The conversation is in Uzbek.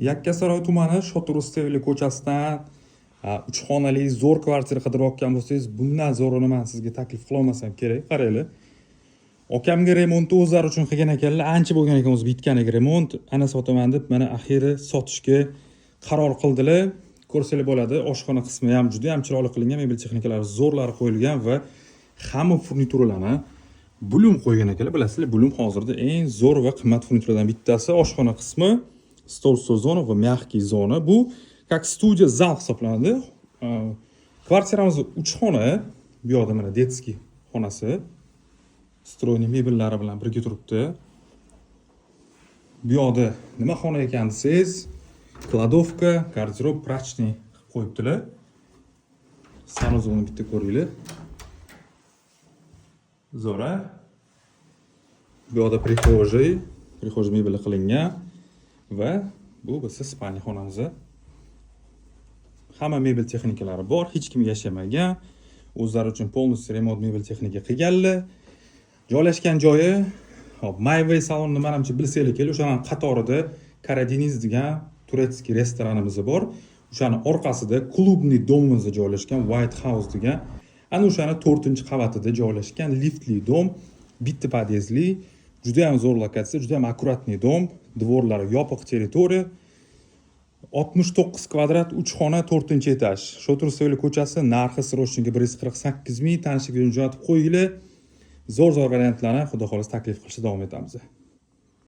Yakkasaroy tumani Shotur Rustaveli ko'chasidan 3 xonali zo'r kvartira qidirayotgan bo'lsangiz, bundan zo'rini men sizga taklif qila olmasam kerak. Qaranglar. Okamga remontni o'zlari uchun qilgan ekanlar. Ancha bo'lgan ekan o'zi bitganiga remont. Ana sotaman deb mana axiri sotishga qaror qildilar. Ko'rsanglar bo'ladi. Oshxona qismi ham juda ham chiroyli qilingan, mebel texnikalari zo'rlari qo'yilgan va hamma furnituralarni Bulum qo'ygan ekanlar. Bilasizlar, Bulum hozirda eng zo'r va qimmat furnituradan bittasi. Oshxona qismi, stol zona va mягкий zona. Bu как studiya zal hisoblanadi. Kvartiramiz 3 xona. Bu yoqda mana detskiy xonasi. Stroyniy mebellari bilan birga turibdi. Bu yoqda nima xona ekan desangiz, kladovka, garderob, prachniy qilib qo'yibdilar. Sanuzolni bitta ko'ringlar. Zo'ra. Bu yoqda prixojiy mebeli qilingan va bu bizning spalniy xonamiz. Hamma mebel texnikalari bor, hech kim yashamagan. O'zlari uchun полностью remont mebel texnika qilganlar. Joylashgan joyi, hop, Mayvey salonni menimcha bilsanglar kerak, o'shaning qatorida Karadeniz degan turetskiy restoranimiz bor. O'shaning orqasida klubniy domimiz joylashgan, White House degan. Ana o'shaning 4-qavatida joylashgan liftli dom, bitta podyezdli, juda ham zo'r lokatsiya, juda ham akkuratniy dom, dvorlari yopiq territoriya. 69 kvadrat 3 xona 4-etaj. Shotur Rustaveli ko'chasi, narxi srochniga 148 ming, tanishlikka jo'natib qo'yinglar. Zo'r variantlarni xudo xolos taklif qilishda davom etamiz.